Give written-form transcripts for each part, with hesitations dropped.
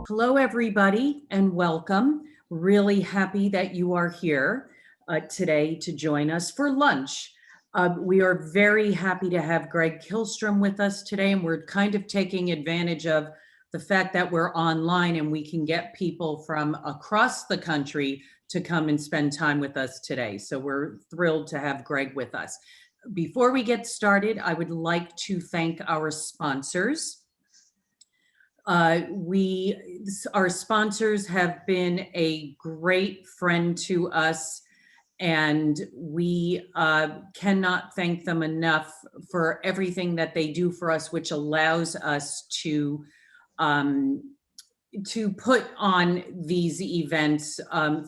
Hello, everybody, and welcome. Really happy that you are here today to join us for lunch. We are very happy to have Greg Kihlström with us today, and we're kind of taking advantage of the fact that we're online and we can get people from across the country to come and spend time with us today. So we're thrilled to have Greg with us. Before we get started, I would like to thank our sponsors. Our sponsors have been a great friend to us, and we cannot thank them enough for everything that they do for us, which allows us to put on these events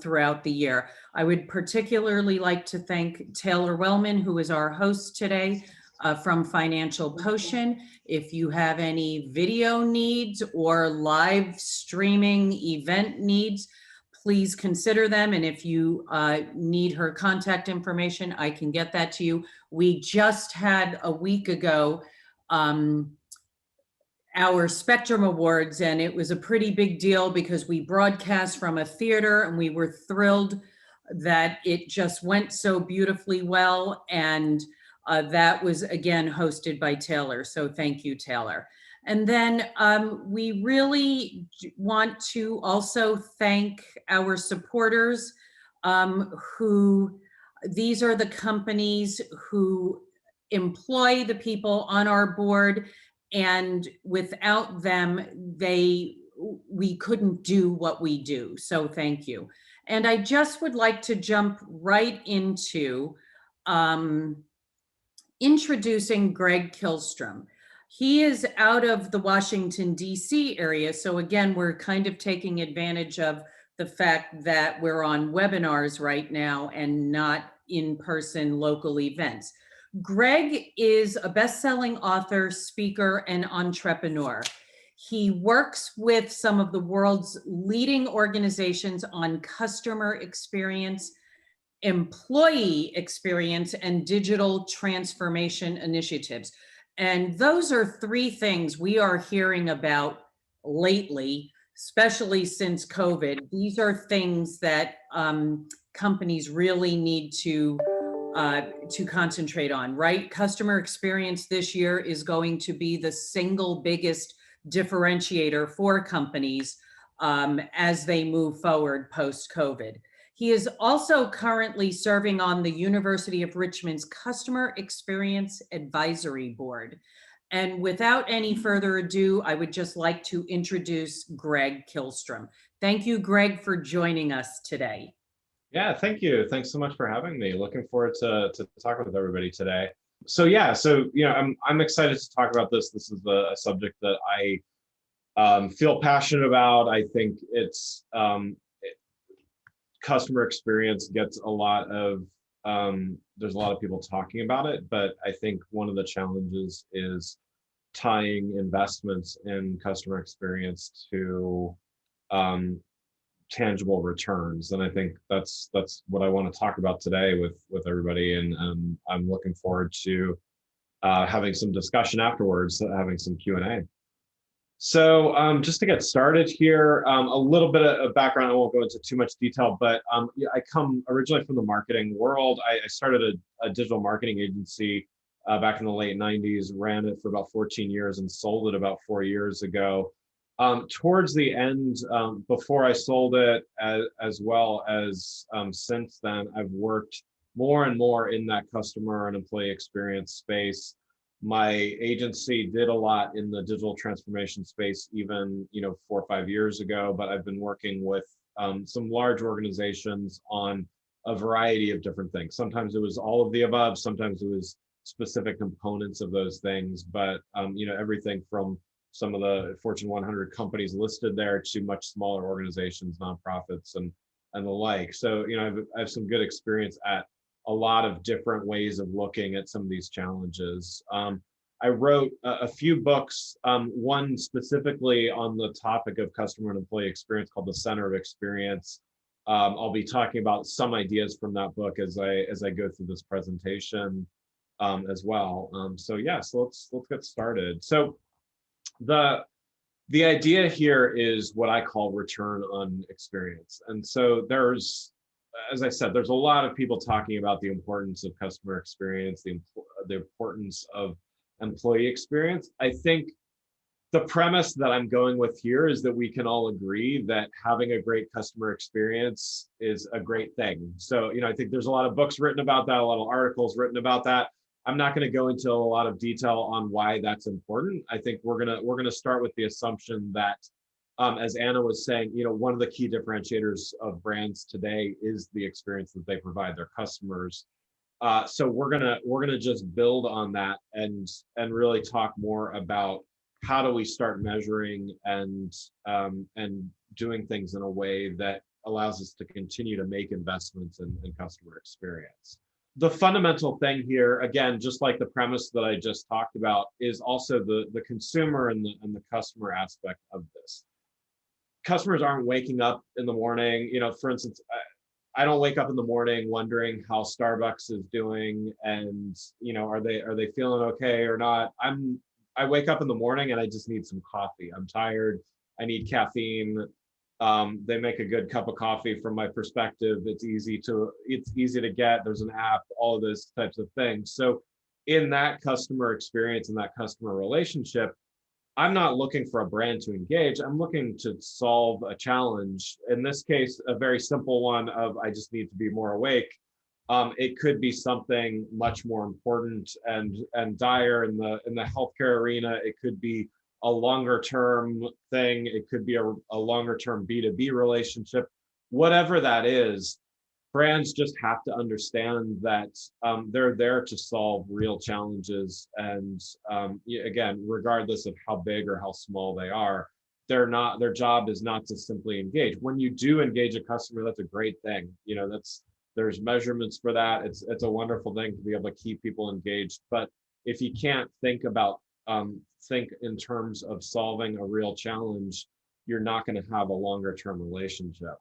throughout the year. I would particularly like to thank Taylor Wellman, who is our host today from Financial Potion. If you have any video needs or live streaming event needs, please consider them. And if you need her contact information, I can get that to you. We just had a week ago our Spectrum Awards, and it was a pretty big deal because we broadcast from a theater and we were thrilled that it just went so beautifully well. And that was again hosted by Taylor. So thank you, Taylor. And then we really want to also thank our supporters these are the companies who employ the people on our board, and without them, we couldn't do what we do. So thank you. And I just would like to jump right into introducing Greg Kihlström. He is out of the Washington, D.C. area. So again, we're kind of taking advantage of the fact that we're on webinars right now and not in-person local events. Greg is a best-selling author, speaker, and entrepreneur. He works with some of the world's leading organizations on customer experience, employee experience, and digital transformation initiatives. And those are three things we are hearing about lately, especially since COVID. These are things that companies really need to concentrate on, right? Customer experience this year is going to be the single biggest differentiator for companies as they move forward post-COVID. He is also currently serving on the University of Richmond's Customer Experience Advisory Board. And without any further ado, I would just like to introduce Greg Kihlström. Thank you, Greg, for joining us today. Yeah, thank you. Thanks so much for having me. Looking forward to talking with everybody today. So yeah, I'm excited to talk about this. This is a subject that I feel passionate about. I think it's customer experience gets a lot of there's a lot of people talking about it, but I think one of the challenges is tying investments in customer experience to tangible returns. And I think that's what I want to talk about today with everybody. And I'm looking forward to having some discussion afterwards, having some Q&A. So just to get started here, a little bit of background. I won't go into too much detail, but I come originally from the marketing world. I started a digital marketing agency back in the late 90s, ran it for about 14 years and sold it about 4 years ago. Towards the end, before I sold it, as well as since then, I've worked more and more in that customer and employee experience space. My agency did a lot in the digital transformation space, even 4 or 5 years ago, but I've been working with some large organizations on a variety of different things. Sometimes it was all of the above, sometimes it was specific components of those things, but everything from some of the Fortune 100 companies listed there to much smaller organizations, nonprofits, and the like. So, I have some good experience at a lot of different ways of looking at some of these challenges. I wrote a few books, one specifically on the topic of customer and employee experience called The Center of Experience. I'll be talking about some ideas from that book as I go through this presentation as well. So let's get started. So the The idea here is what I call return on experience. And so there's, as I said, there's a lot of people talking about the importance of customer experience, the importance of employee experience. I think the premise that I'm going with here is that we can all agree that having a great customer experience is a great thing. So, I think there's a lot of books written about that, a lot of articles written about that. I'm not going to go into a lot of detail on why that's important. I think we're gonna start with the assumption that, as Anna was saying, one of the key differentiators of brands today is the experience that they provide their customers. So we're gonna just build on that and really talk more about how do we start measuring and doing things in a way that allows us to continue to make investments in customer experience. The fundamental thing here, again, just like the premise that I just talked about, is also the consumer and the customer aspect of this. Customers aren't waking up in the morning, for instance, I don't wake up in the morning wondering how Starbucks is doing and are they feeling okay or not. I wake up in the morning and I just need some coffee. I'm tired. I need caffeine. They make a good cup of coffee from my perspective. It's easy to get. There's an app, all of those types of things. So in that customer experience and that customer relationship, I'm not looking for a brand to engage. I'm looking to solve a challenge. In this case, a very simple one of I just need to be more awake. It could be something much more important and dire in the healthcare arena. It could be a longer term thing. It could be a longer term B2B relationship. Whatever that is, brands just have to understand that they're there to solve real challenges. And again, regardless of how big or how small they are, their job is not to simply engage. When you do engage a customer, that's a great thing. There's measurements for that. It's a wonderful thing to be able to keep people engaged. But if you can't think in terms of solving a real challenge, you're not going to have a longer term relationship.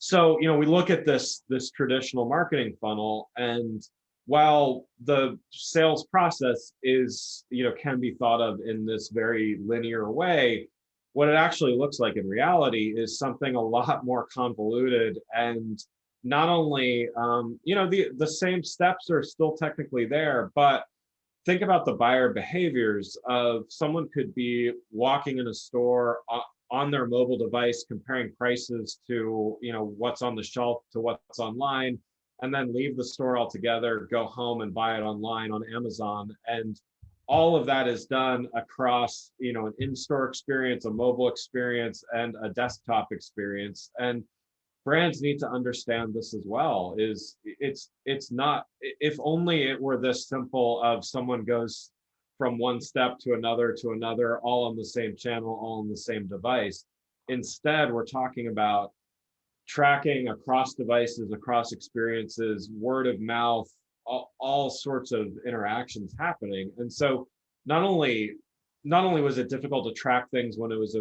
So, we look at this traditional marketing funnel, and while the sales process is, can be thought of in this very linear way, what it actually looks like in reality is something a lot more convoluted. And not only, the same steps are still technically there, but think about the buyer behaviors of someone could be walking in a store on their mobile device, comparing prices to, what's on the shelf to what's online, and then leave the store altogether, go home and buy it online on Amazon. And all of that is done across, an in-store experience, a mobile experience, and a desktop experience. And brands need to understand this as well. It's not, if only it were this simple of someone goes from one step to another, all on the same channel, all on the same device. Instead, we're talking about tracking across devices, across experiences, word of mouth, all sorts of interactions happening. And so not only was it difficult to track things when it was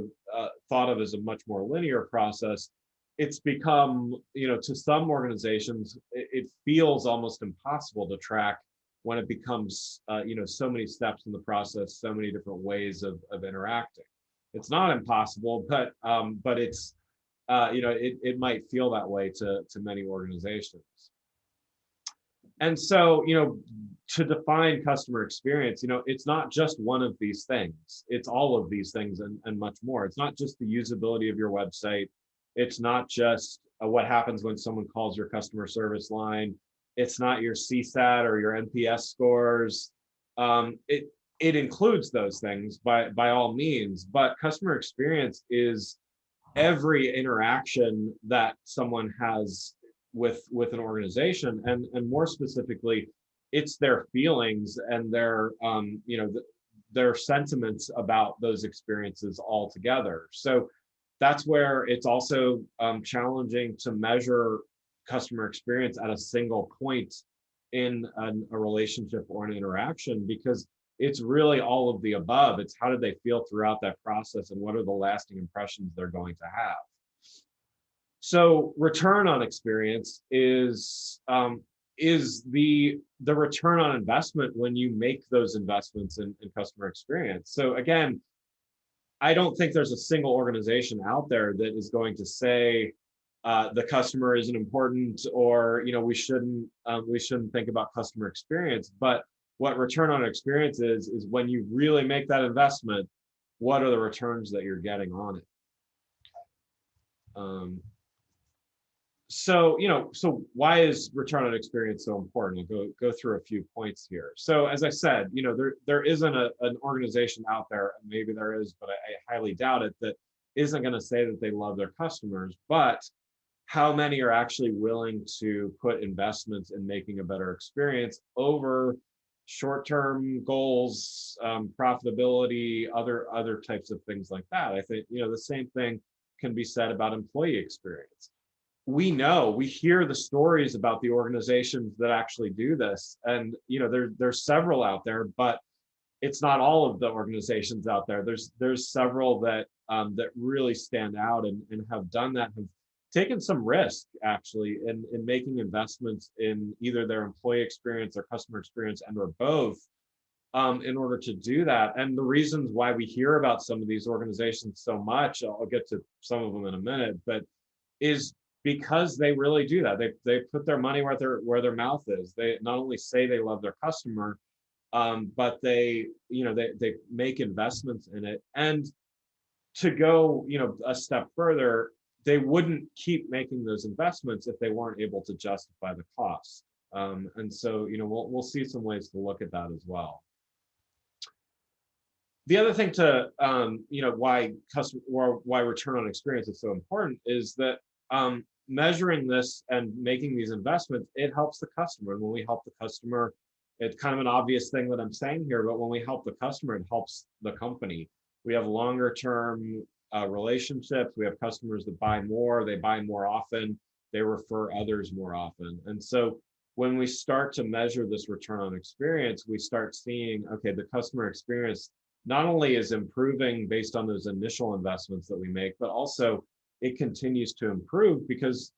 thought of as a much more linear process, it's become, to some organizations, it feels almost impossible to track when it becomes, so many steps in the process, so many different ways of interacting. It's not impossible, but it's, it might feel that way to many organizations. And so, to define customer experience, it's not just one of these things. It's all of these things and much more. It's not just the usability of your website. It's not just what happens when someone calls your customer service line. It's not your CSAT or your NPS scores. It includes those things by all means, but customer experience is every interaction that someone has with an organization, and more specifically, it's their feelings and their sentiments about those experiences altogether. So that's where it's also challenging to measure customer experience at a single point in a relationship or an interaction, because it's really all of the above. It's how did they feel throughout that process, and what are the lasting impressions they're going to have. So return on experience is the return on investment when you make those investments in customer experience. So again, I don't think there's a single organization out there that is going to say the customer isn't important, or we shouldn't think about customer experience. But what return on experience is when you really make that investment, what are the returns that you're getting on it? Um, so why is return on experience so important? I'll go through a few points here. So as I said, there isn't an organization out there, maybe there is, but I highly doubt it, that isn't going to say that they love their customers. But how many are actually willing to put investments in making a better experience over short-term goals, profitability, other types of things like that? I think the same thing can be said about employee experience. We hear the stories about the organizations that actually do this, and there's several out there, but it's not all of the organizations out there. There's several that really stand out and have done that, have taken some risk actually in making investments in either their employee experience or customer experience, and or both, in order to do that. And the reasons why we hear about some of these organizations so much, I'll get to some of them in a minute, but is because they really do that. They put their money where their mouth is. They not only say they love their customer, but they make investments in it. And to go a step further, they wouldn't keep making those investments if they weren't able to justify the cost. And so we'll see some ways to look at that as well. The other thing to why return on experience is so important is that measuring this and making these investments, it helps the customer. And when we help the customer, it's kind of an obvious thing that I'm saying here, but when we help the customer, it helps the company. We have longer term relationships. We have customers that buy more, they buy more often, they refer others more often. And so when we start to measure this return on experience, we start seeing, okay, the customer experience not only is improving based on those initial investments that we make, but also it continues to improve because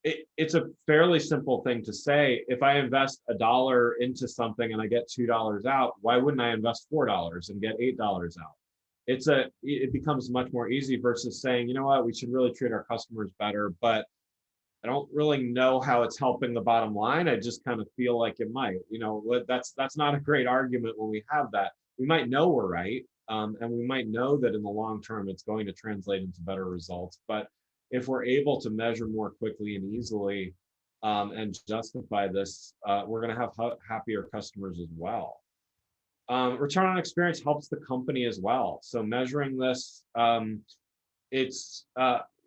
it's a fairly simple thing to say. If I invest $1 into something and I get $2 out, why wouldn't I invest $4 and get $8 out? It becomes much more easy versus saying, you know what, we should really treat our customers better, but I don't really know how it's helping the bottom line. I just kind of feel like it might. That's not a great argument when we have that. We might know we're right, and we might know that in the long term it's going to translate into better results. But if we're able to measure more quickly and easily, and justify this, we're going to have happier customers as well. Return on experience helps the company as well. So measuring this,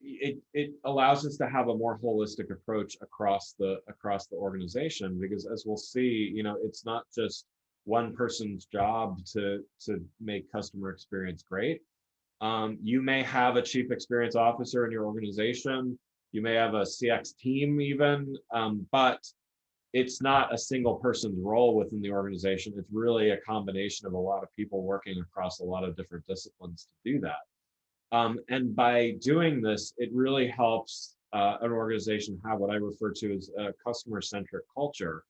it allows us to have a more holistic approach across the organization, because as we'll see, it's not just one person's job to make customer experience great. You may have a chief experience officer in your organization, you may have a CX team even, but it's not a single person's role within the organization. It's really a combination of a lot of people working across a lot of different disciplines to do that. And by doing this, it really helps an organization have what I refer to as a customer-centric culture.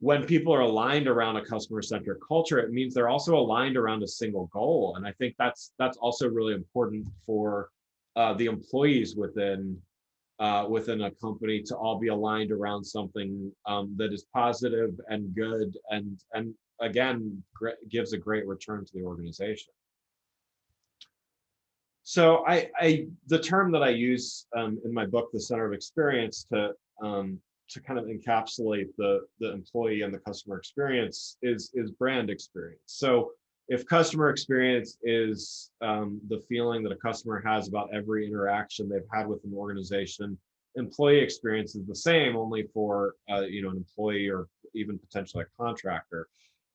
When people are aligned around a customer-centric culture, it means they're also aligned around a single goal. And I think that's also really important for the employees within a company to all be aligned around something that is positive and good, and again gives a great return to the organization. So the term that I use in my book, The Center of Experience, to kind of encapsulate the employee and the customer experience is brand experience. So if customer experience is the feeling that a customer has about every interaction they've had with an organization, employee experience is the same, only for an employee or even potentially a contractor.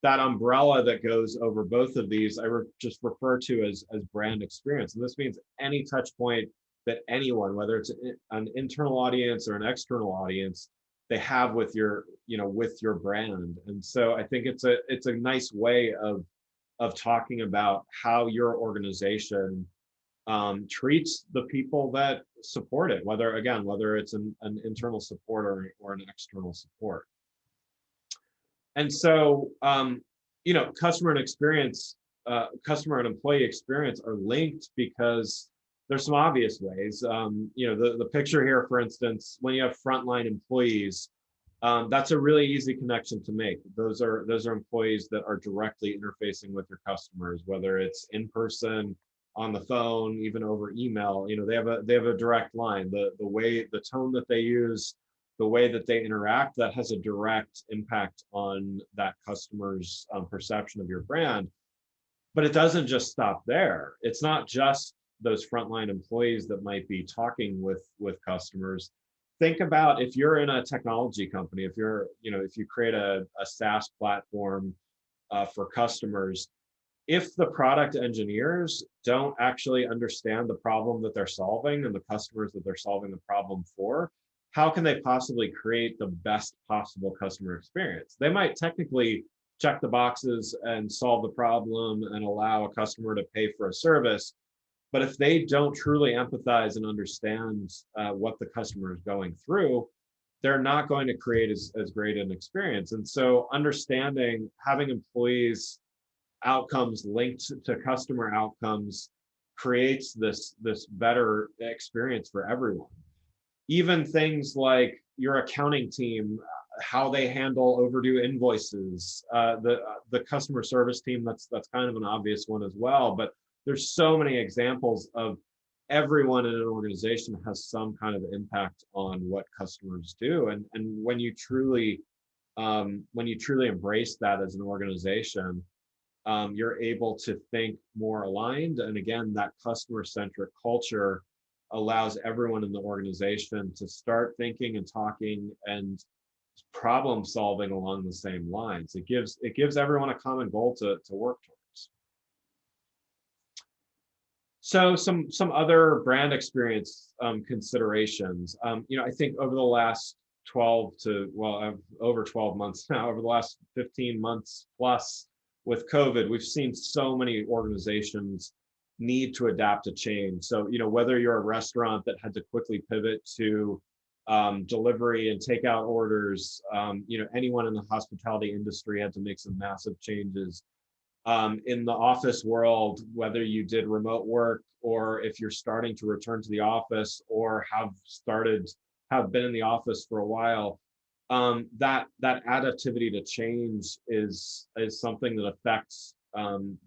That umbrella that goes over both of these, I just refer to as brand experience. And this means any touch point that anyone, whether it's an internal audience or an external audience, they have with your brand. And so I think it's a nice way of talking about how your organization treats the people that support it, whether it's an internal support or an external support. And so, customer and experience customer and employee experience are linked because there's some obvious ways. The picture here, for instance, when you have frontline employees, that's a really easy connection to make. Those are employees that are directly interfacing with your customers, whether it's in person, on the phone, even over email. They have a direct line. The tone that they use, the way that they interact, that has a direct impact on that customer's perception of your brand. But it doesn't just stop there. It's not just those frontline employees that might be talking with customers. Think about if you're in a technology company, if you create a SaaS platform for customers, if the product engineers don't actually understand the problem that they're solving and the customers that they're solving the problem for, how can they possibly create the best possible customer experience? They might technically check the boxes and solve the problem and allow a customer to pay for a service, but if they don't truly empathize and understand what the customer is going through, they're not going to create as great an experience. And so understanding, having employees' outcomes linked to customer outcomes creates this better experience for everyone. Even things like your accounting team, how they handle overdue invoices, the customer service team, that's kind of an obvious one as well, but there's so many examples of everyone in an organization has some kind of impact on what customers do. And when you truly embrace that as an organization, you're able to think more aligned. And again, that customer-centric culture allows everyone in the organization to start thinking and talking and problem solving along the same lines. It gives everyone a common goal to work towards. So some other brand experience considerations. I think over the last over 12 months now, over the last 15 months plus with COVID, we've seen so many organizations need to adapt to change. So, whether you're a restaurant that had to quickly pivot to delivery and takeout orders, anyone in the hospitality industry had to make some massive changes. In the office world, whether you did remote work or if you're starting to return to the office or have been in the office for a while, that adaptivity to change is something that affects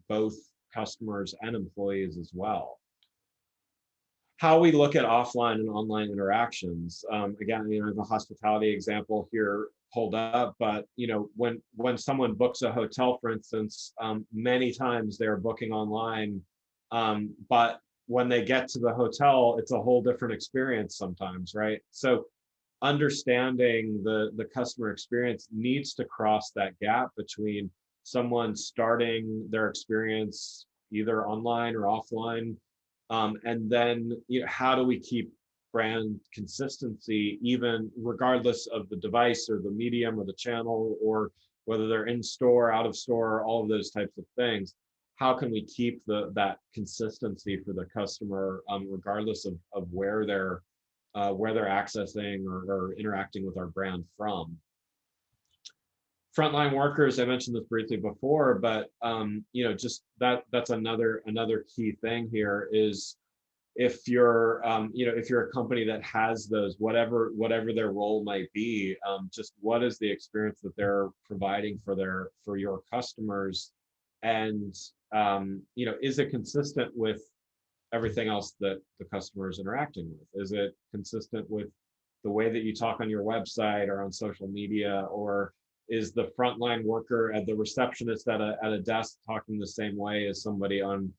both customers and employees as well. How we look at offline and online interactions. Again, the hospitality example here pulled up, but when someone books a hotel, for instance, many times they're booking online, but when they get to the hotel, it's a whole different experience sometimes, right? So understanding the customer experience needs to cross that gap between someone starting their experience either online or offline, and then how do we keep brand consistency even regardless of the device or the medium or the channel, or whether they're in store, out of store, all of those types of things. How can we keep that consistency for the customer, regardless of where they're accessing or interacting with our brand from? Frontline workers, I mentioned this briefly before, but just that's another key thing here is if you're a company that has those, whatever their role might be, just what is the experience that they're providing for your customers, and is it consistent with everything else that the customer is interacting with? Is it consistent with the way that you talk on your website or on social media, or is the frontline worker at the receptionist at a desk talking the same way as somebody on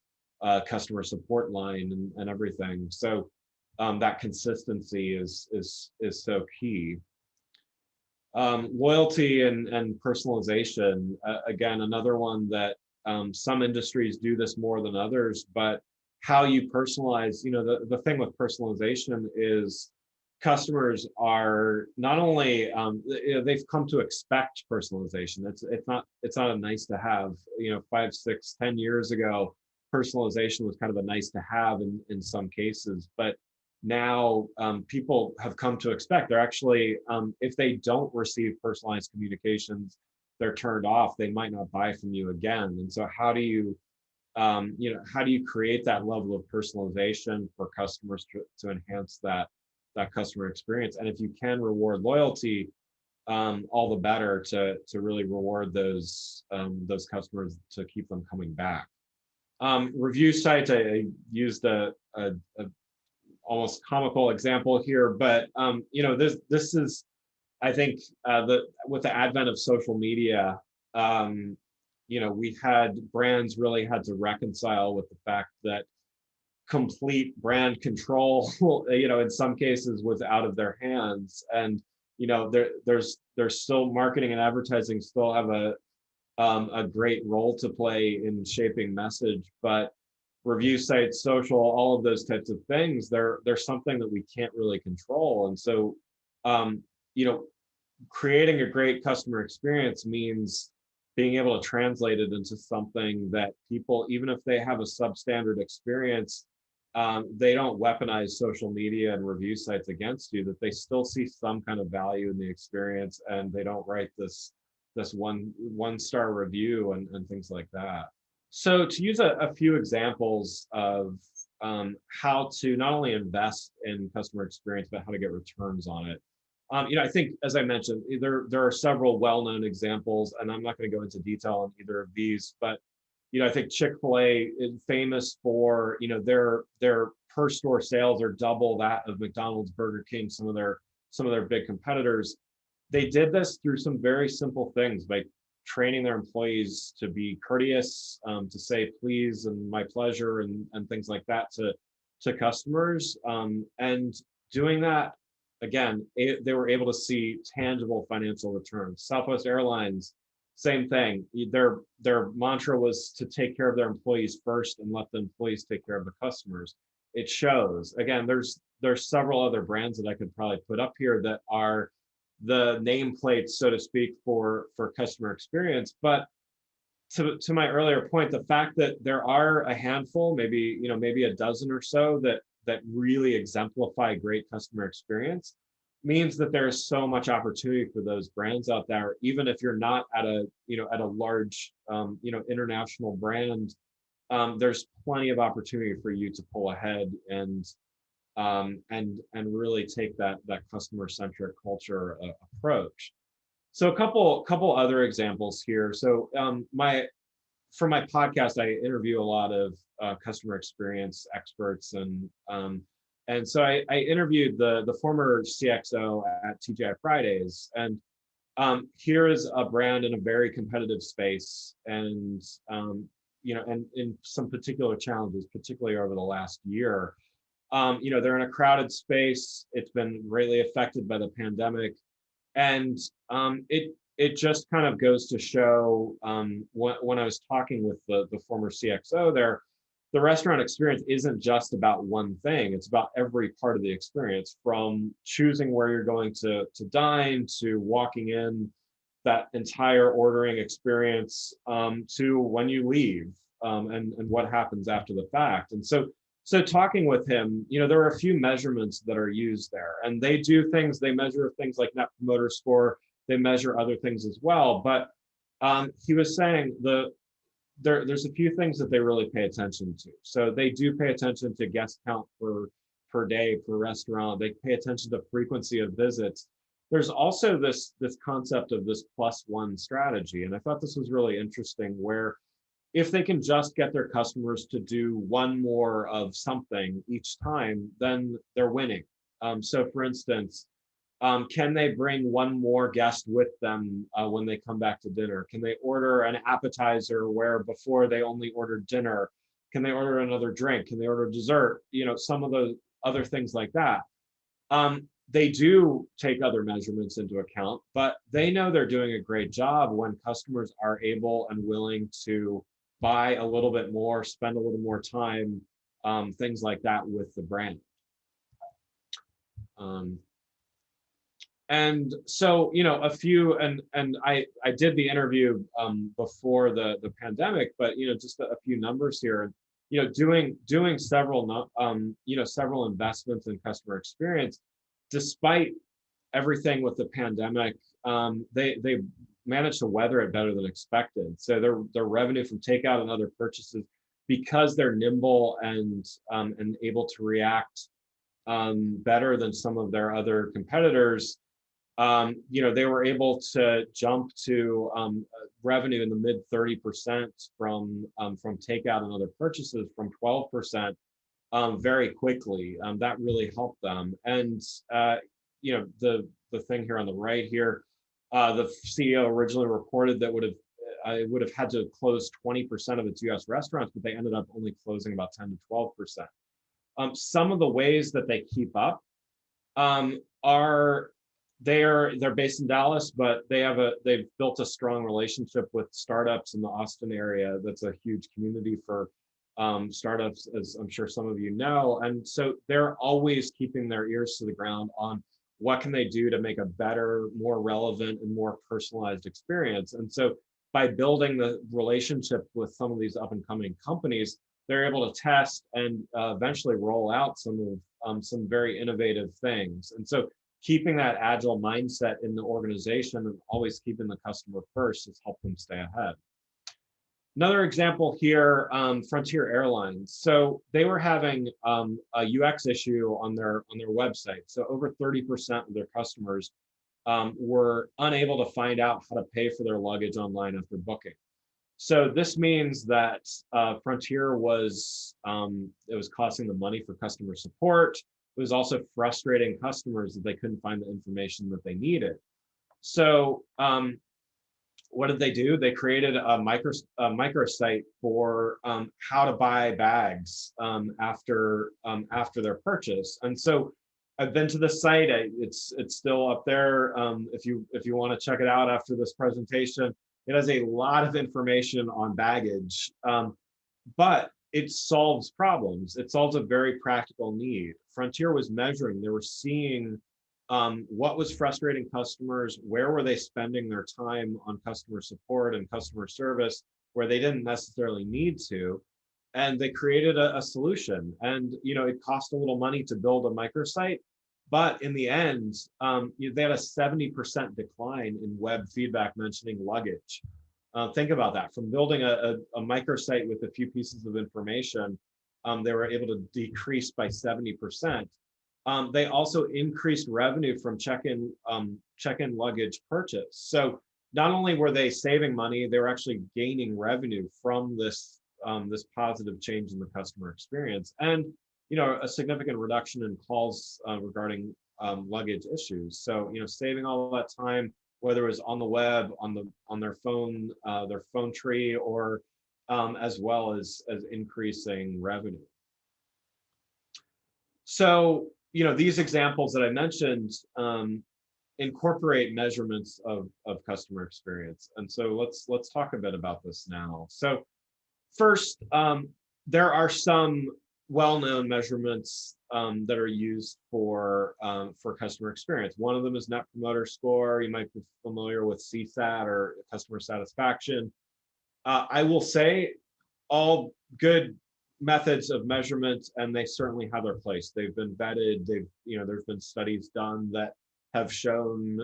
a customer support line and everything? So that consistency is so key. Loyalty and personalization, again, another one that some industries do this more than others, but how you personalize, the thing with personalization is customers are not only they've come to expect personalization. It's not a nice to have. 5, 6, 10 years ago, personalization was kind of a nice to have in some cases, but now people have come to expect. They're actually, if they don't receive personalized communications, they're turned off. They might not buy from you again. And so how do you how do you create that level of personalization for customers to enhance that customer experience? And if you can reward loyalty, all the better to really reward those customers to keep them coming back. Review sites, I used a almost comical example here, but this is, I think, with the advent of social media, we had brands really had to reconcile with the fact that complete brand control, in some cases was out of their hands. And, there's still marketing and advertising still have a great role to play in shaping message, but review sites, social, all of those types of things, they're something that we can't really control. And so, creating a great customer experience means being able to translate it into something that people, even if they have a substandard experience, they don't weaponize social media and review sites against you, that they still see some kind of value in the experience, and they don't write this one-star review and things like that. So to use a few examples of how to not only invest in customer experience, but how to get returns on it. I think, as I mentioned, there are several well-known examples, and I'm not going to go into detail on either of these, but I think Chick-fil-A is famous for their per store sales are double that of McDonald's, Burger King, some of their big competitors. They did this through some very simple things, by training their employees to be courteous, to say please and my pleasure and things like that to customers, and doing that. Again, they were able to see tangible financial returns. Southwest Airlines, same thing. Their mantra was to take care of their employees first and let the employees take care of the customers. It shows. Again, there's several other brands that I could probably put up here that are the nameplates, so to speak, for customer experience. But to my earlier point, the fact that there are a handful, maybe a dozen or so that really exemplify great customer experience, means that there is so much opportunity for those brands out there. Even if you're not at a large international brand, there's plenty of opportunity for you to pull ahead and really take that customer centric culture approach. So a couple other examples here. So for my podcast, I interview a lot of customer experience experts, and so I interviewed the former CXO at TGI Fridays, and here is a brand in a very competitive space, and and in some particular challenges, particularly over the last year. They're in a crowded space. It's been greatly affected by the pandemic, and it just kind of goes to show, when I was talking with the former CXO there, the restaurant experience isn't just about one thing. It's about every part of the experience, from choosing where you're going to dine, to walking in, that entire ordering experience, to when you leave, and what happens after the fact. And so talking with him, there are a few measurements that are used there, and they measure things like Net Promoter Score, they measure other things as well. But he was saying there's a few things that they really pay attention to. So they do pay attention to guest count per day per restaurant. They pay attention to frequency of visits. There's also this concept of this +1 strategy. And I thought this was really interesting, where if they can just get their customers to do one more of something each time, then they're winning. So for instance, can they bring one more guest with them when they come back to dinner? Can they order an appetizer where before they only ordered dinner? Can they order another drink? Can they order dessert? Some of those other things like that. They do take other measurements into account, but they know they're doing a great job when customers are able and willing to buy a little bit more, spend a little more time, things like that with the brand. And so, a few, and I did the interview before the pandemic, but just a few numbers here. Doing several several investments in customer experience, despite everything with the pandemic, they managed to weather it better than expected. So their revenue from takeout and other purchases because they're nimble and able to react better than some of their other competitors, they were able to jump to revenue in the mid 30% from takeout and other purchases from 12% very quickly. That really helped them. And the thing here on the right here, the CEO originally reported that it would have had to close 20% of its U.S. restaurants, but they ended up only closing about 10 to 12%. Some of the ways that they keep up are they're based in Dallas, but they've built a strong relationship with startups in the Austin area. That's a huge community for startups, as I'm sure some of you know. And so they're always keeping their ears to the ground on what can they do to make a better, more relevant, and more personalized experience. And so by building the relationship with some of these up and coming companies, they're able to test and eventually roll out some very innovative things. And so keeping that agile mindset in the organization and always keeping the customer first has helped them stay ahead. Another example here, Frontier Airlines. So they were having a UX issue on their website. So over 30% of their customers were unable to find out how to pay for their luggage online after booking. So this means that Frontier was costing them money for customer support. It was also frustrating customers that they couldn't find the information that they needed. So what did they do? They created a microsite for how to buy bags after their purchase. And so I've been to the site. It's still up there. If you want to check it out after this presentation, it has a lot of information on baggage, but it solves problems. It solves a very practical need. Frontier was measuring. They were seeing what was frustrating customers, where were they spending their time on customer support and customer service where they didn't necessarily need to, and they created a solution. And it cost a little money to build a microsite, but in the end, they had a 70% decline in web feedback mentioning luggage. Think about that. From building a microsite with a few pieces of information, they were able to decrease by 70%. They also increased revenue from check-in luggage purchase. So not only were they saving money, they were actually gaining revenue from this positive change in the customer experience, and a significant reduction in calls regarding luggage issues. So saving all that time, whether it was on the web, on their phone tree, or as well as increasing revenue. So these examples that I mentioned incorporate measurements of customer experience. And so let's talk a bit about this now. So first, there are some well-known measurements that are used for customer experience. One of them is Net Promoter Score. You might be familiar with CSAT, or customer satisfaction. I will say all good methods of measurement, and they certainly have their place. They've been vetted. There's been studies done that have shown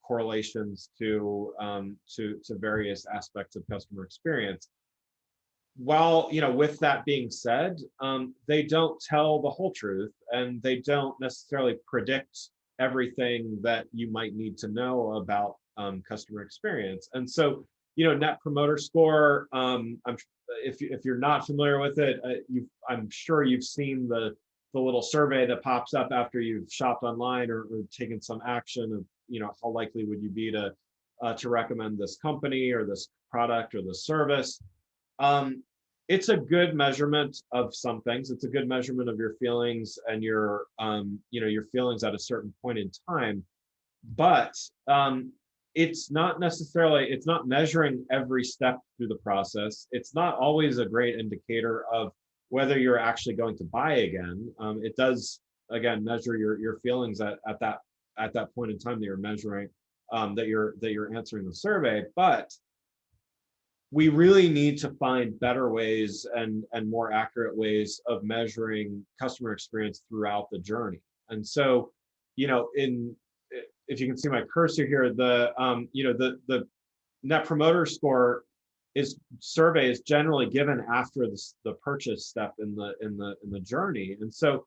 correlations to various aspects of customer experience. While with that being said, they don't tell the whole truth, and they don't necessarily predict everything that you might need to know about customer experience. And so Net Promoter Score, if you're not familiar with it, I'm sure you've seen the little survey that pops up after you've shopped online or taken some action of how likely would you be to recommend this company or this product or this service. It's a good measurement of some things. It's a good measurement of your feelings and your feelings at a certain point in time, but it's not measuring every step through the process. It's not always a great indicator of whether you're actually going to buy again. It does, again, measure your feelings at that point in time that you're measuring, that you're answering the survey. But we really need to find better ways and more accurate ways of measuring customer experience throughout the journey. And so, if you can see my cursor here, the Net Promoter Score survey is generally given after the purchase step in the journey. And so,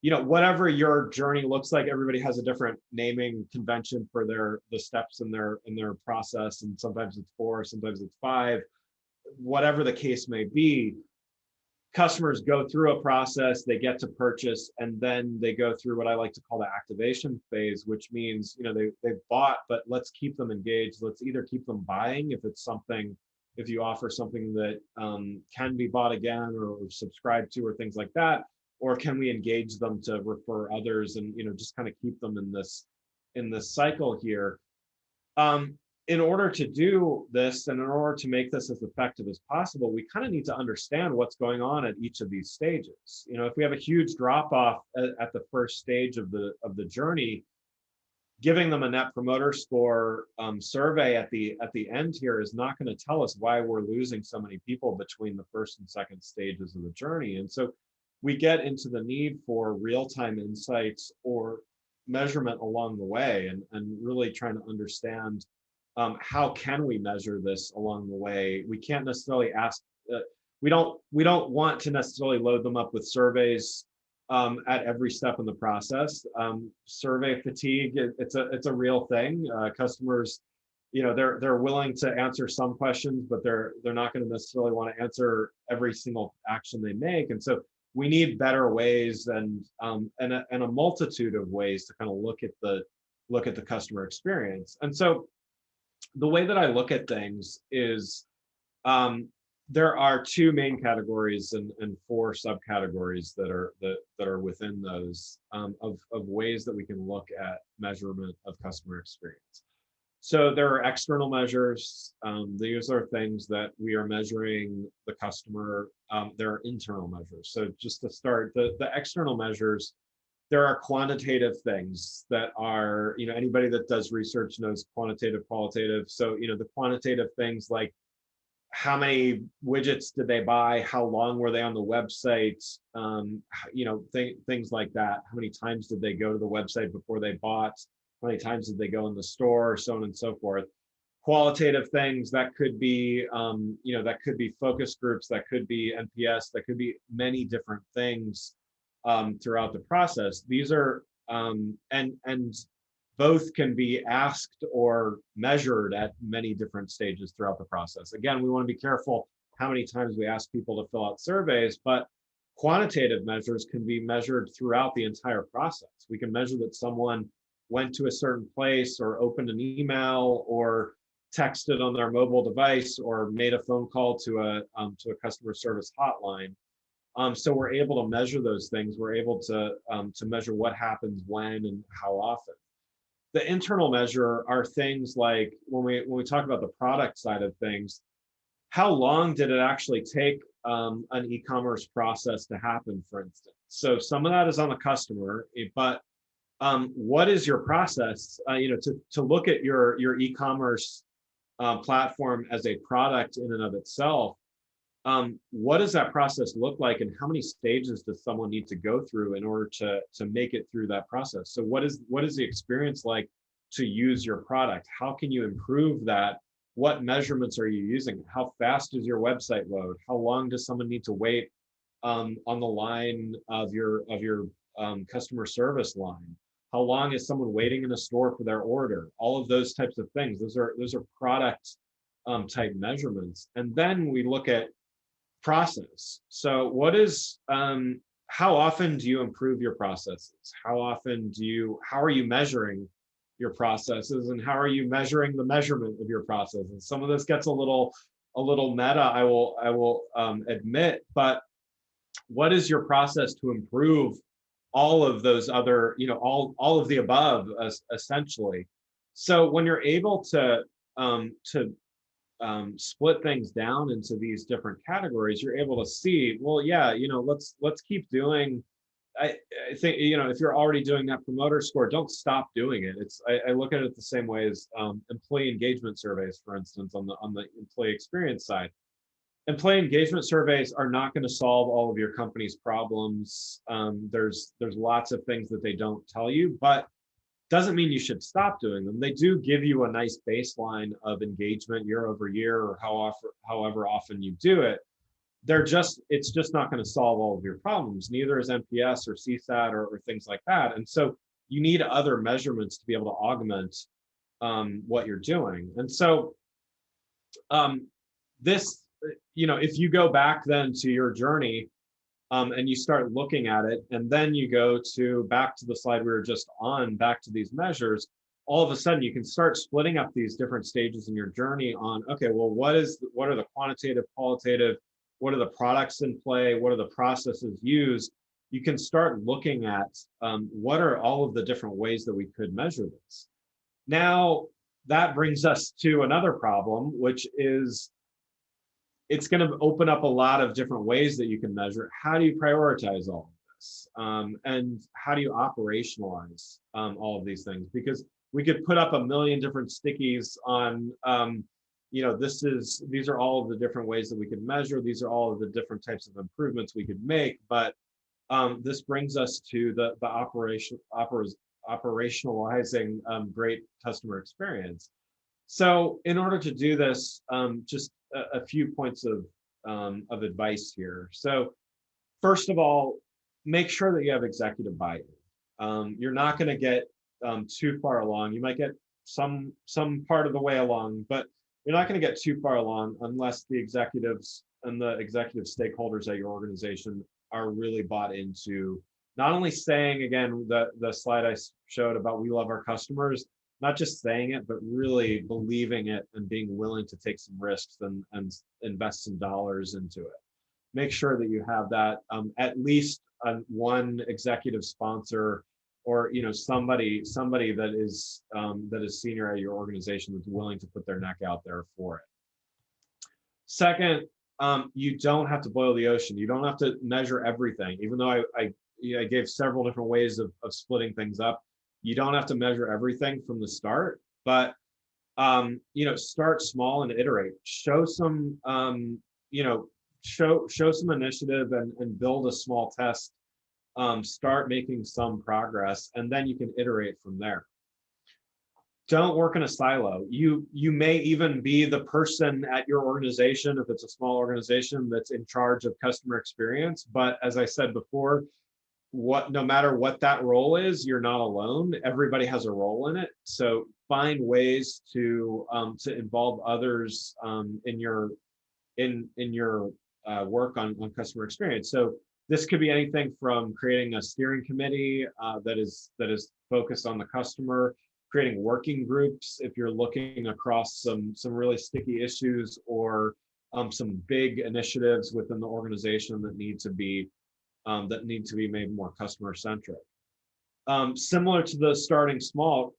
whatever your journey looks like, everybody has a different naming convention for the steps in their process, and sometimes it's 4, sometimes it's 5, whatever the case may be. Customers go through a process, they get to purchase, and then they go through what I like to call the activation phase, which means, they've bought, but let's keep them engaged. Let's either keep them buying if you offer something that can be bought again or subscribed to, or things like that, or can we engage them to refer others, and just kind of keep them in this cycle here. In order to do this, and in order to make this as effective as possible, we kind of need to understand what's going on at each of these stages. If we have a huge drop off at the first stage of the journey, giving them a net promoter score survey at the end here is not going to tell us why we're losing so many people between the first and second stages of the journey. And so we get into the need for real-time insights or measurement along the way, and really trying to understand how can we measure this along the way. We can't necessarily ask, we don't want to necessarily load them up with surveys at every step in the process. Survey fatigue, it's a real thing. Customers, they're willing to answer some questions, but they're not going to necessarily want to answer every single action they make. And so we need better ways and a multitude of ways to kind of look at the customer experience. And so the way that I look at things is, there are 2 main categories and 4 subcategories that are within those of ways that we can look at measurement of customer experience. So there are external measures. These are things that we are measuring the customer. There are internal measures. So just to start, the external measures, there are quantitative things that are, anybody that does research knows quantitative, qualitative. So, the quantitative things like how many widgets did they buy? How long were they on the website? Things like that. How many times did they go to the website before they bought? How many times did they go in the store? So on and so forth. Qualitative things that could be, that could be focus groups, that could be NPS, that could be many different things throughout the process. These are, and both can be asked or measured at many different stages throughout the process. Again, we want to be careful how many times we ask people to fill out surveys, but quantitative measures can be measured throughout the entire process. We can measure that someone went to a certain place, or opened an email, or texted on their mobile device, or made a phone call to a customer service hotline. So we're able to measure those things. We're able to measure what happens when and how often. The internal measure are things like, when we talk about the product side of things, how long did it actually take an e-commerce process to happen, for instance? So some of that is on the customer, but what is your process? To look at your e-commerce platform as a product in and of itself. What does that process look like, and how many stages does someone need to go through in order to make it through that process? So what is the experience like to use your product? How can you improve that? What measurements are you using? How fast is your website load? How long does someone need to wait on the line of your customer service line? How long is someone waiting in a store for their order? All of those types of things. Those are product type measurements. And then we look at process. So how often do you improve your processes? How are you measuring your processes, and how are you measuring the measurement of your processes? Some of this gets a little meta, I will admit, but what is your process to improve all of those other, all of the above, essentially? So when you're able to split things down into these different categories, you're able to see, well, yeah, let's keep doing. I think, if you're already doing that promoter score, don't stop doing it. I look at it the same way as employee engagement surveys, for instance, on the employee experience side. Employee engagement surveys are not going to solve all of your company's problems. There's lots of things that they don't tell you, but Doesn't mean you should stop doing them. They do give you a nice baseline of engagement year over year, or however often you do it. It's just not going to solve all of your problems. Neither is NPS or CSAT or things like that. And so you need other measurements to be able to augment what you're doing. And so this, if you go back then to your journey, and you start looking at it, and then you go back to the slide we were just on, back to these measures, all of a sudden you can start splitting up these different stages in your journey on, okay, well, what are the quantitative, qualitative, what are the products in play, what are the processes used? You can start looking at what are all of the different ways that we could measure this. Now, that brings us to another problem, which is it's going to open up a lot of different ways that you can measure. How do you prioritize all of this? And how do you operationalize all of these things? Because we could put up a million different stickies on, these are all of the different ways that we could measure. These are all of the different types of improvements we could make. But this brings us to the operationalizing great customer experience. So in order to do this, just a few points of advice here. So first of all, make sure that you have executive buy-in. You're not going to get too far along. You might get some part of the way along, but you're not going to get too far along unless the executives and the executive stakeholders at your organization are really bought into not only saying, again, the slide I showed about we love our customers, not just saying it, but really believing it and being willing to take some risks and invest some dollars into it. Make sure that you have that at least one executive sponsor, or somebody that is senior at your organization that's willing to put their neck out there for it. Second, you don't have to boil the ocean. You don't have to measure everything, even though I gave several different ways of splitting things up. You don't have to measure everything from the start, but start small and iterate. Show some show some initiative and build a small test. Start making some progress, and then you can iterate from there. Don't work in a silo. You may even be the person at your organization, if it's a small organization, that's in charge of customer experience. But as I said before, no matter what that role is, you're not alone. Everybody has a role in it. So find ways to involve others in your work on customer experience. So this could be anything from creating a steering committee that is focused on the customer, creating working groups if you're looking across some really sticky issues, or some big initiatives within the organization that need to be made more customer centric. Similar to the starting small,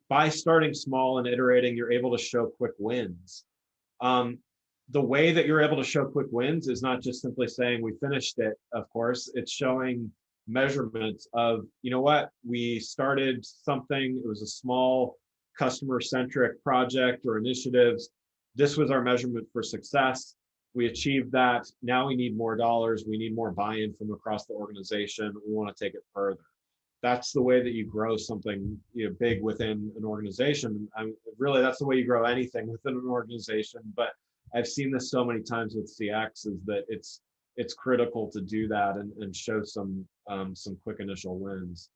by starting small and iterating, you're able to show quick wins. The way that you're able to show quick wins is not just simply saying we finished it, of course. It's showing measurements of, we started something, it was a small customer centric project or initiatives. This was our measurement for success. We achieved that. Now we need more dollars. We need more buy-in from across the organization. We want to take it further. That's the way that you grow something big within an organization. Really, that's the way you grow anything within an organization. But I've seen this so many times with CX, is that it's critical to do that and show some quick initial wins.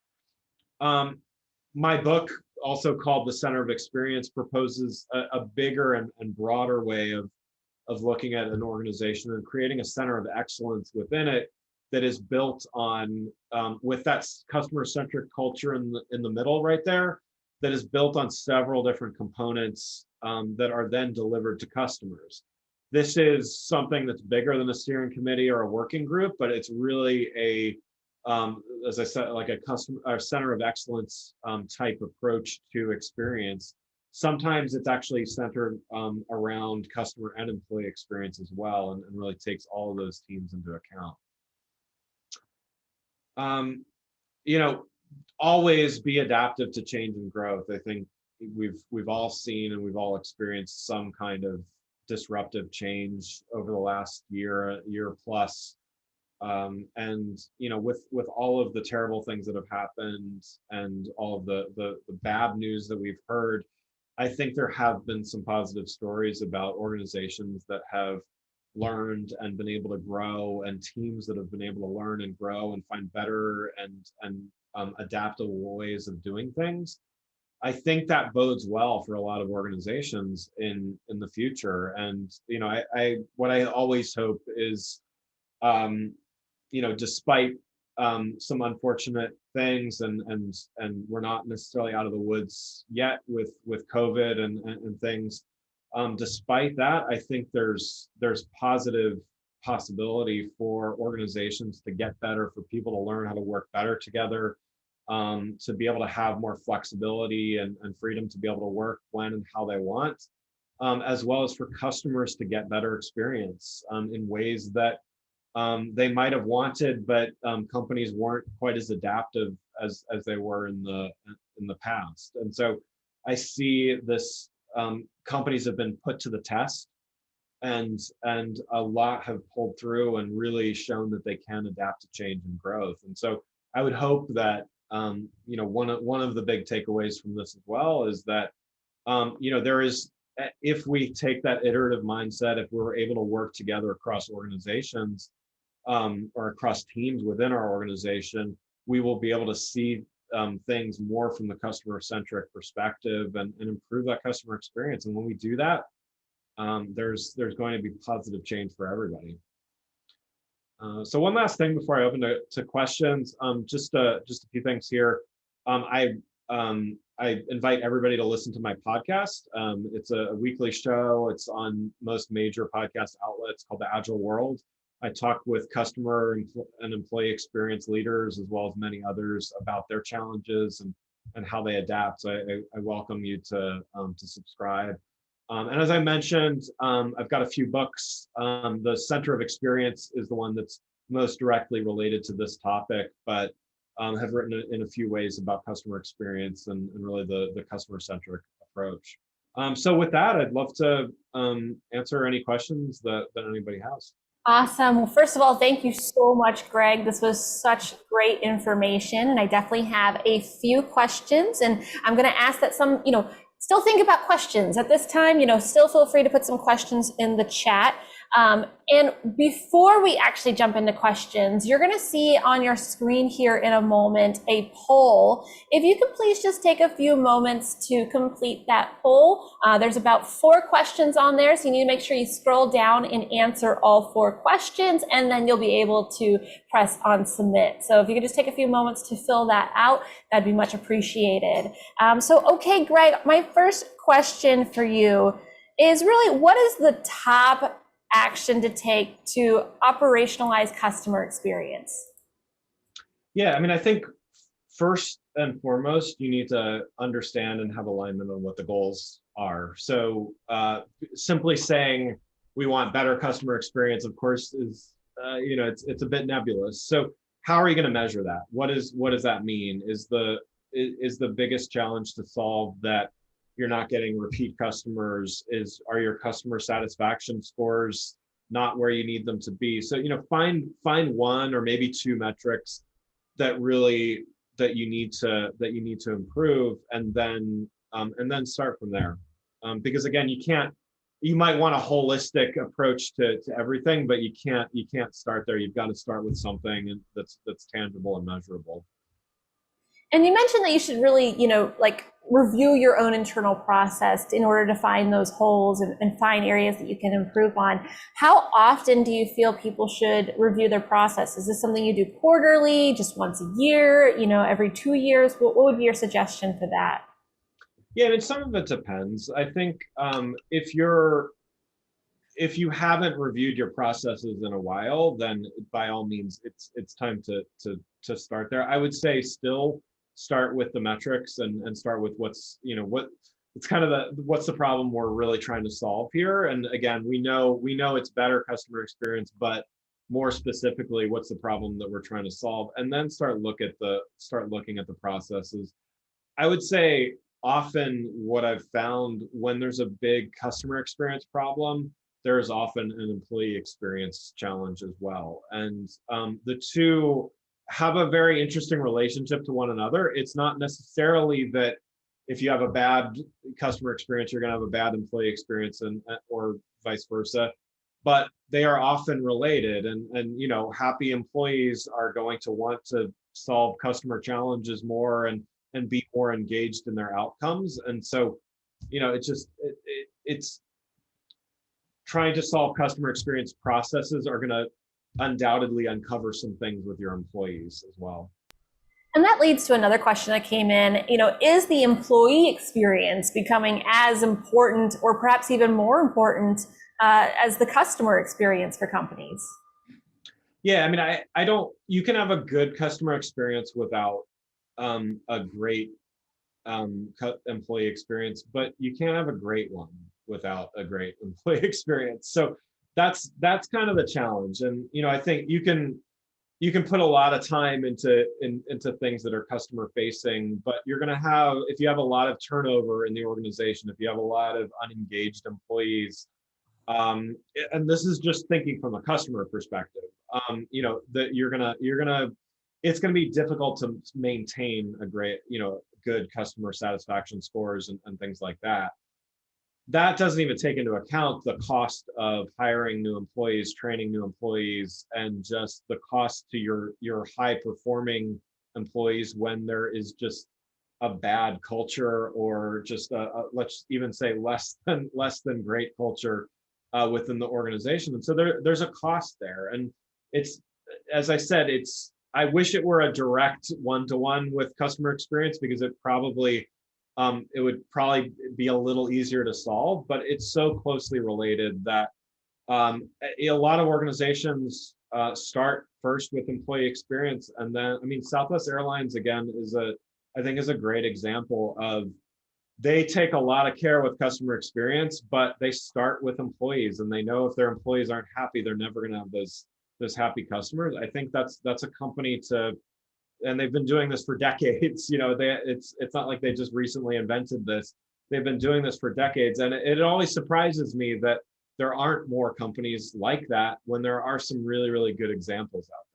My book, also called The Center of Experience, proposes a bigger and broader way of looking at an organization and creating a center of excellence within it that is built on, with that customer-centric culture in the middle right there, that is built on several different components that are then delivered to customers. This is something that's bigger than a steering committee or a working group, but it's really as I said, like a center of excellence type approach to experience. Sometimes it's actually centered around customer and employee experience as well, and really takes all of those teams into account. Always be adaptive to change and growth. I think we've all seen and we've all experienced some kind of disruptive change over the last year plus. And with all of the terrible things that have happened and all of the bad news that we've heard, I think there have been some positive stories about organizations that have learned and been able to grow, and teams that have been able to learn and grow and find better and adaptable ways of doing things. I think that bodes well for a lot of organizations in the future. And I what I always hope is, um, despite some unfortunate things, and we're not necessarily out of the woods yet with COVID and things. Despite that, I think there's positive possibility for organizations to get better, for people to learn how to work better together, to be able to have more flexibility and freedom to be able to work when and how they want, as well as for customers to get better experience in ways that they might have wanted, but companies weren't quite as adaptive as they were in the past. And so I see this, companies have been put to the test, and a lot have pulled through and really shown that they can adapt to change and growth. And so I would hope that one of the big takeaways from this as well is that there is, if we take that iterative mindset, if we're able to work together across organizations, or across teams within our organization, we will be able to see things more from the customer-centric perspective and improve that customer experience. And when we do that, there's going to be positive change for everybody. So one last thing before I open to questions, just a few things here. I invite everybody to listen to my podcast. It's a weekly show. It's on most major podcast outlets, called The Agile World. I talk with customer and employee experience leaders, as well as many others, about their challenges and how they adapt. So I welcome you to subscribe. And as I mentioned, I've got a few books. The Center of Experience is the one that's most directly related to this topic, but have written in a few ways about customer experience and really the customer-centric approach. So with that, I'd love to answer any questions that anybody has. Awesome. Well, first of all, thank you so much, Greg. This was such great information, and I definitely have a few questions, and I'm going to ask that some, still think about questions at this time. Still feel free to put some questions in the chat. And before we actually jump into questions, you're going to see on your screen here in a moment a poll. If you could please just take a few moments to complete that poll. There's about 4 questions on there, so you need to make sure you scroll down and answer all 4 questions, and then you'll be able to press on submit. So if you could just take a few moments to fill that out, that'd be much appreciated. Okay, Greg, my first question for you is really, what is the top action to take to operationalize customer experience? Yeah, I think first and foremost, you need to understand and have alignment on what the goals are. So simply saying we want better customer experience, of course, is it's a bit nebulous. So how are you going to measure that? What does that mean? Is the biggest challenge to solve that you're not getting repeat customers? Are your customer satisfaction scores not where you need them to be? So find 1 or maybe 2 metrics that you need to improve, and then start from there. Because again, you might want a holistic approach to everything, but you can't start there. You've got to start with something that's tangible and measurable. And you mentioned that you should really, review your own internal process in order to find those holes and find areas that you can improve on. How often do you feel people should review their process? Is this something you do quarterly, just once a year, every 2 years? What would be your suggestion for that? Yeah, some of it depends. I think if you haven't reviewed your processes in a while, then by all means, it's time to start there. I would say still start with the metrics and start with what's the problem we're really trying to solve here. And again, we know it's better customer experience, but more specifically, what's the problem that we're trying to solve? And then start looking at the processes. I would say often what I've found when there's a big customer experience problem, there is often an employee experience challenge as well. And the two have a very interesting relationship to one another. It's not necessarily that if you have a bad customer experience, you're going to have a bad employee experience, and or vice versa. But they are often related, and you know, happy employees are going to want to solve customer challenges more and be more engaged in their outcomes. And so, you know, it's trying to solve customer experience processes are going to undoubtedly uncover some things with your employees as well. And that leads to another question that came in, you know, is the employee experience becoming as important or perhaps even more important as the customer experience for companies? Yeah, I mean, I don't, you can have a good customer experience without a great employee experience, but you can't have a great one without a great employee experience. So that's kind of the challenge. And you know, I think you can put a lot of time into things that are customer facing, but you're going to have, if you have a lot of turnover in the organization, if you have a lot of unengaged employees, and this is just thinking from a customer perspective, you know, that it's gonna be difficult to maintain a great, you know, good customer satisfaction scores and things like that. That doesn't even take into account the cost of hiring new employees, training new employees, and just the cost to your high performing employees when there is just a bad culture, or just let's even say less than great culture within the organization. And so there's a cost there. And it's, as I said, I wish it were a direct one-to-one with customer experience, because it would probably be a little easier to solve, but it's so closely related that a lot of organizations start first with employee experience. And then, I mean, Southwest Airlines, again, I think is a great example of, they take a lot of care with customer experience, but they start with employees, and they know if their employees aren't happy, they're never going to have those happy customers. I think that's a company and they've been doing this for decades. You know, it's not like they just recently invented this. They've been doing this for decades, and it always surprises me that there aren't more companies like that when there are some really, really good examples out there.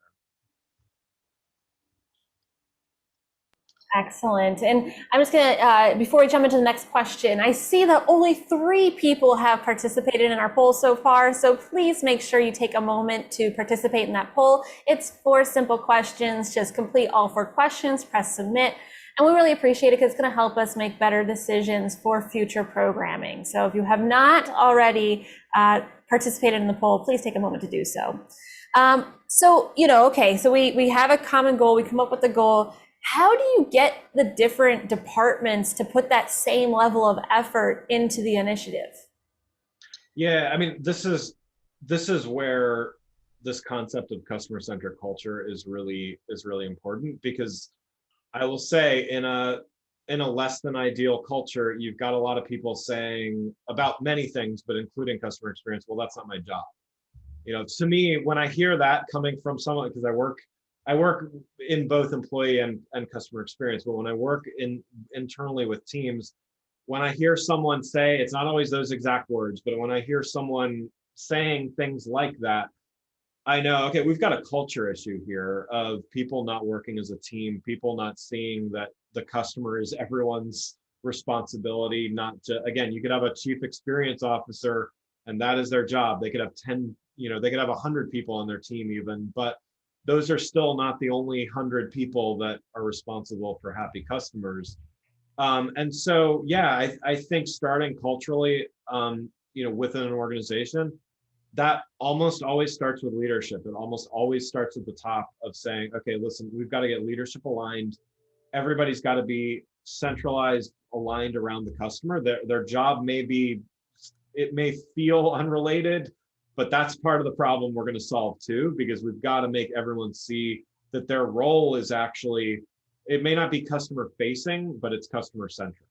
Excellent. And I'm just going to, before we jump into the next question, I see that only 3 people have participated in our poll so far. So please make sure you take a moment to participate in that poll. It's 4 simple questions. Just complete all 4 questions, press submit. And we really appreciate it because it's going to help us make better decisions for future programming. So if you have not already participated in the poll, please take a moment to do so. So, you know, okay, so we have a common goal. We come up with the goal. How do you get the different departments to put that same level of effort into the initiative? Yeah, I mean, this is where this concept of customer-centric culture is really important, because I will say, in a less than ideal culture, you've got a lot of people saying about many things, but including customer experience, well, that's not my job. You know, to me, when I hear that coming from someone, because I work in both employee and customer experience, but when I work internally with teams, when I hear someone say, it's not always those exact words, but when I hear someone saying things like that, I know, okay, we've got a culture issue here of people not working as a team, people not seeing that the customer is everyone's responsibility. Not to, again, you could have a chief experience officer and that is their job. They could have 10, you know, they could have 100 people on their team even, but those are still not the only 100 people that are responsible for happy customers. And so, yeah, I think starting culturally, you know, within an organization, that almost always starts with leadership. It almost always starts at the top of saying, okay, listen, we've got to get leadership aligned. Everybody's got to be centralized, aligned around the customer. Their job it may feel unrelated, but that's part of the problem we're going to solve too, because we've got to make everyone see that their role is actually, it may not be customer facing, but it's customer centric.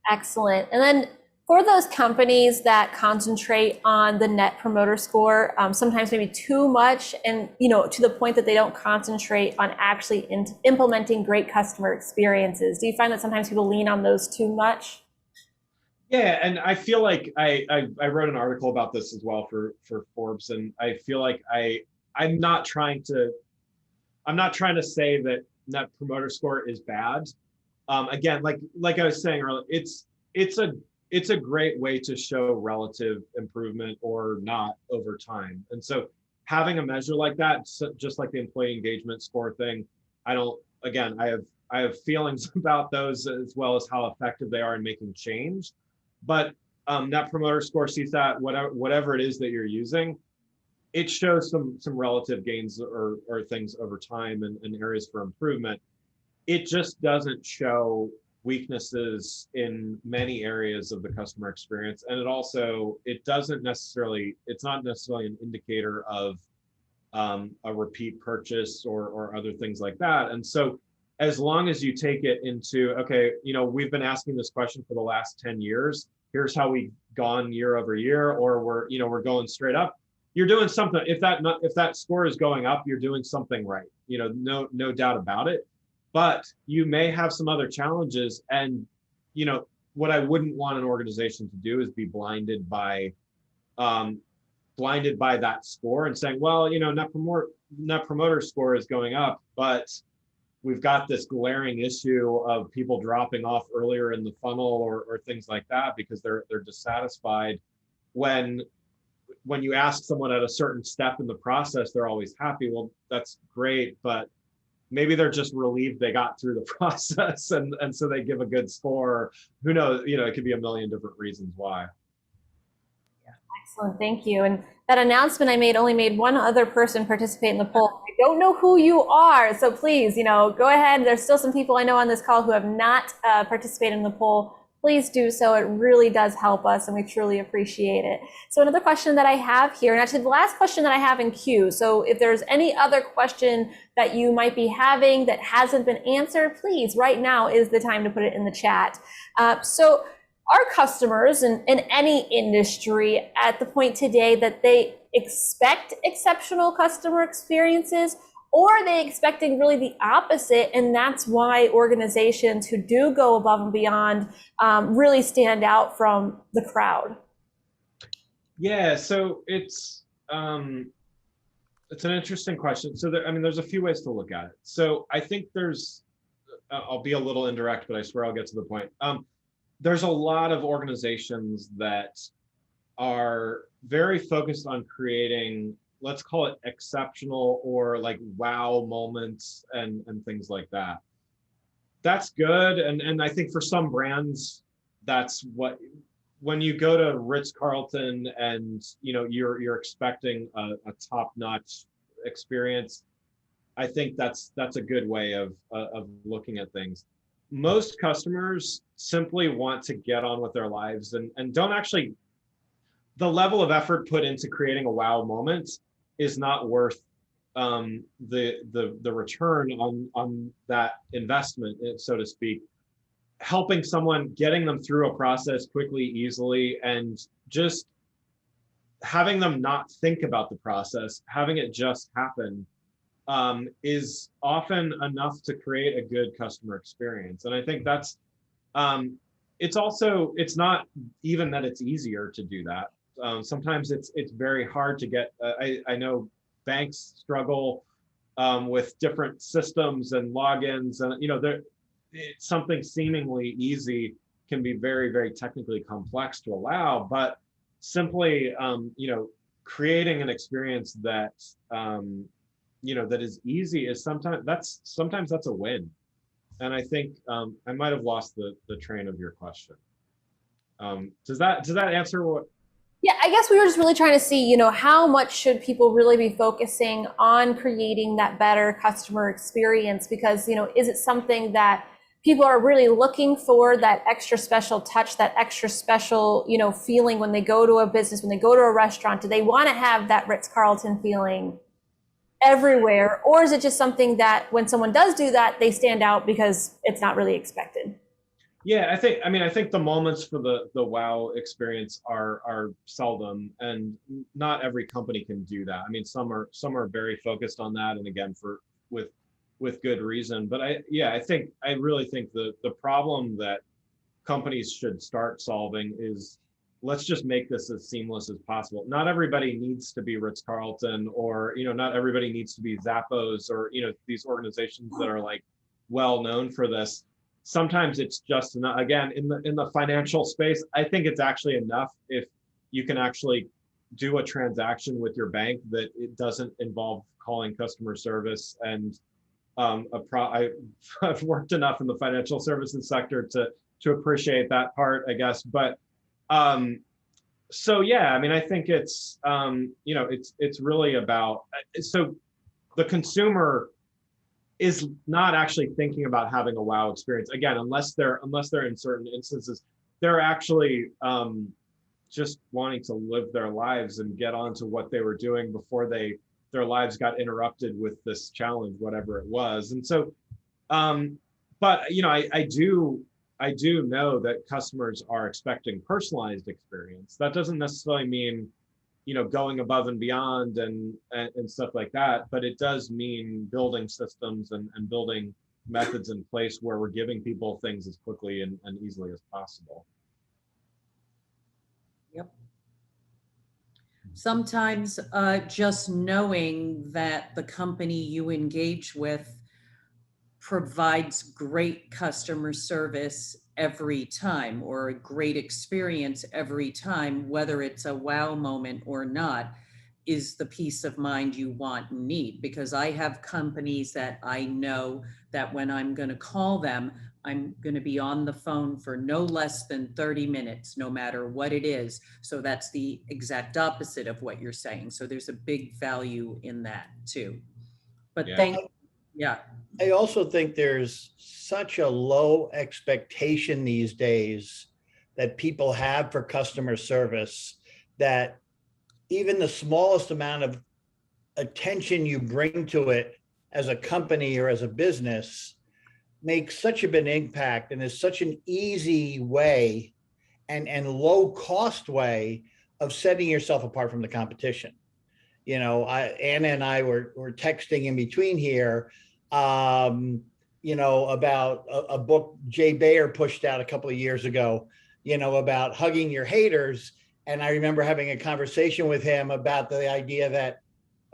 Excellent. And then for those companies that concentrate on the Net Promoter Score, sometimes maybe too much, and you know, to the point that they don't concentrate on actually implementing great customer experiences, do you find that sometimes people lean on those too much? Yeah, and I feel like I wrote an article about this as well for Forbes, and I feel like I'm not trying to say that Net Promoter Score is bad. Again, like I was saying earlier, it's a it's a great way to show relative improvement or not over time. And so having a measure like that, just like the employee engagement score thing, I don't. Again, I have feelings about those as well as how effective they are in making change. But Net Promoter Score sees that whatever it is that you're using, it shows some relative gains or things over time and areas for improvement. It just doesn't show weaknesses in many areas of the customer experience, and it's not necessarily an indicator of a repeat purchase or other things like that. And so as long as you take it into, okay, we've been asking this question for the last 10 years, here's how we've gone year over year, or we're going straight up, you're doing something. If that score is going up, you're doing something right, no doubt about it. But you may have some other challenges, and what I wouldn't want an organization to do is be blinded by that score and saying, well, net promoter score is going up, but we've got this glaring issue of people dropping off earlier in the funnel or things like that because they're dissatisfied. When you ask someone at a certain step in the process, they're always happy. Well, that's great, but maybe they're just relieved they got through the process, and so they give a good score. Who knows? It could be a million different reasons why. Excellent, thank you. And that announcement I made only made one other person participate in the poll. I don't know who you are, so please, go ahead. There's still some people I know on this call who have not participated in the poll. Please do so. It really does help us, and we truly appreciate it. So another question that I have here, and actually the last question that I have in queue, so if there's any other question that you might be having that hasn't been answered, please, right now is the time to put it in the chat. So our customers in any industry at the point today that they expect exceptional customer experiences, or are they expecting really the opposite? And that's why organizations who do go above and beyond really stand out from the crowd. Yeah, so it's an interesting question. So there's a few ways to look at it. So I think I'll be a little indirect, but I swear I'll get to the point. There's a lot of organizations that are very focused on creating, let's call it exceptional or like wow moments and things like that. That's good. And I think for some brands, that's when you go to Ritz-Carlton and you're expecting a top-notch experience, I think that's a good way of looking at things. Most customers simply want to get on with their lives and don't actually, the level of effort put into creating a wow moment is not worth the return on that investment, so to speak. Helping someone, getting them through a process quickly, easily, and just having them not think about the process, having it just happen, is often enough to create a good customer experience. And I think that's it's not even that it's easier to do that. Sometimes it's very hard to get. I know banks struggle with different systems and logins, and something seemingly easy can be very, very technically complex to allow. But simply, creating an experience that that is easy is sometimes that's a win. And I think I might have lost the train of your question. Does that answer what? Yeah, I guess we were just really trying to see, how much should people really be focusing on creating that better customer experience? Because, is it something that people are really looking for, that extra special touch, that extra special, feeling when they go to a business, when they go to a restaurant? Do they want to have that Ritz-Carlton feeling everywhere? Or is it just something that when someone does do that, they stand out because it's not really expected? Yeah, I think the moments for the wow experience are seldom, and not every company can do that. I mean, some are very focused on that, and again, with good reason. But I really think the problem that companies should start solving is, let's just make this as seamless as possible. Not everybody needs to be Ritz-Carlton, or, you know, not everybody needs to be Zappos, or, you know, these organizations that are like well known for this. Sometimes it's just enough. Again, in the financial space, I think it's actually enough if you can actually do a transaction with your bank that it doesn't involve calling customer service. And I've worked enough in the financial services sector to appreciate that part, I guess. But so yeah, I mean, I think it's you know, it's really about, so the consumer is not actually thinking about having a wow experience, again, unless they're in certain instances, they're actually just wanting to live their lives and get on to what they were doing before their lives got interrupted with this challenge, whatever it was. And so but you know, I do know that customers are expecting personalized experience. That doesn't necessarily mean, you know, going above and beyond and stuff like that, but it does mean building systems and building methods in place where we're giving people things as quickly and easily as possible. Yep. Sometimes just knowing that the company you engage with provides great customer service every time, or a great experience every time, whether it's a wow moment or not, is the peace of mind you want and need. Because I have companies that I know that when I'm going to call them, I'm going to be on the phone for no less than 30 minutes, no matter what it is. So that's the exact opposite of what you're saying. So there's a big value in that too. But Yeah. Yeah. I also think there's such a low expectation these days that people have for customer service that even the smallest amount of attention you bring to it as a company or as a business makes such a big impact, and is such an easy way and low cost way of setting yourself apart from the competition. You know, Anna and I were texting in between here, you know, about a book Jay Bayer pushed out a couple of years ago, you know, about hugging your haters. And I remember having a conversation with him about the idea that,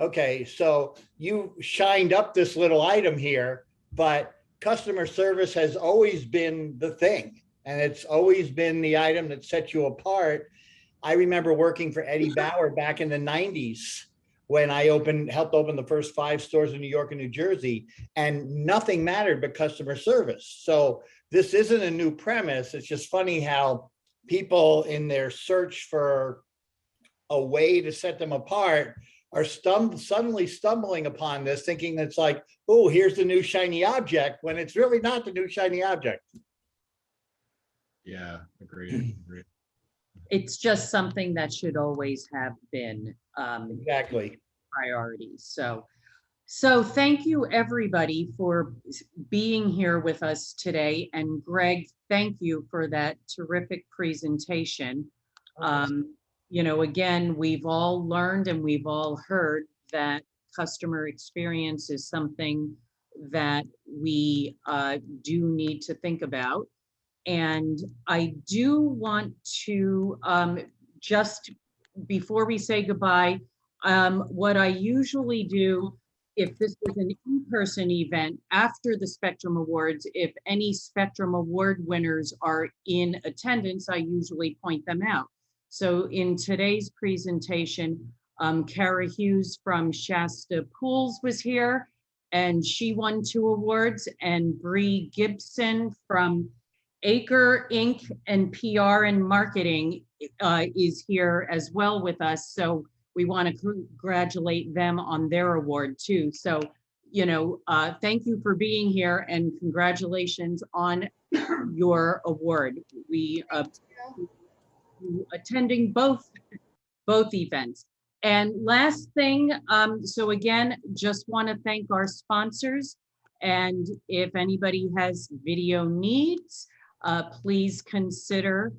okay, so you shined up this little item here, but customer service has always been the thing. And it's always been the item that sets you apart. I remember working for Eddie Bauer back in the 90s when I helped open the first 5 stores in New York and New Jersey, and nothing mattered but customer service. So this isn't a new premise. It's just funny how people in their search for a way to set them apart are suddenly stumbling upon this, thinking that's like, oh, here's the new shiny object, when it's really not the new shiny object. Yeah, agreed. It's just something that should always have been Exactly. priorities. So thank you everybody for being here with us today. And Greg, thank you for that terrific presentation. You know, again, we've all learned and we've all heard that customer experience is something that we do need to think about. And I do want to just before we say goodbye, what I usually do, if this was an in-person event after the Spectrum Awards, if any Spectrum Award winners are in attendance, I usually point them out. So in today's presentation, Kara Hughes from Shasta Pools was here, and she won 2 awards, and Bree Gibson from Acre Inc. and PR and Marketing is here as well with us. So we want to congratulate them on their award too. So, you know, thank you for being here and congratulations on your award. We attending both events. And last thing, so again, just want to thank our sponsors. And if anybody has video needs, please consider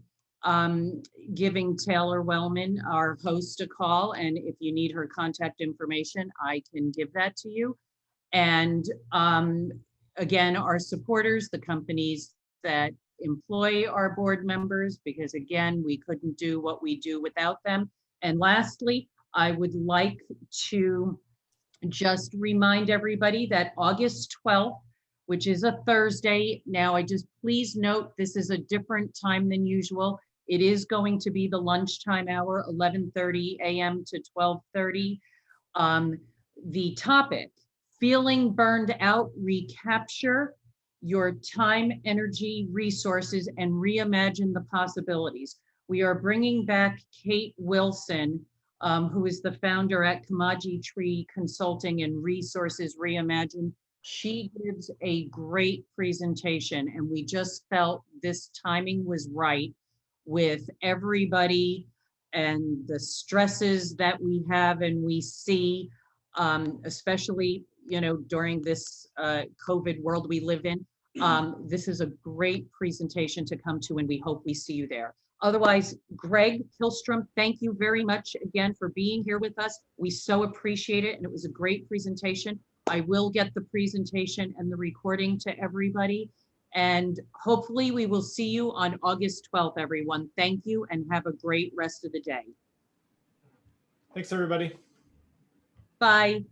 giving Taylor Wellman, our host, a call. And if you need her contact information, I can give that to you. And again, our supporters, the companies that employ our board members, because again, we couldn't do what we do without them. And lastly, I would like to just remind everybody that August 12th, which is a Thursday. Now, please note, this is a different time than usual. It is going to be the lunchtime hour, 11:30 a.m. to 12:30. The topic, feeling burned out, recapture your time, energy, resources, and reimagine the possibilities. We are bringing back Kate Wilson, who is the founder at Kamaji Tree Consulting and Resources Reimagined. She gives a great presentation, and we just felt this timing was right with everybody and the stresses that we have and we see, especially, during this COVID world we live in. This is a great presentation to come to, and we hope we see you there. Otherwise, Greg Kihlström, thank you very much again for being here with us. We so appreciate it, and it was a great presentation. I will get the presentation and the recording to everybody, and hopefully we will see you on August 12th, everyone. Thank you, and have a great rest of the day. Thanks, everybody. Bye.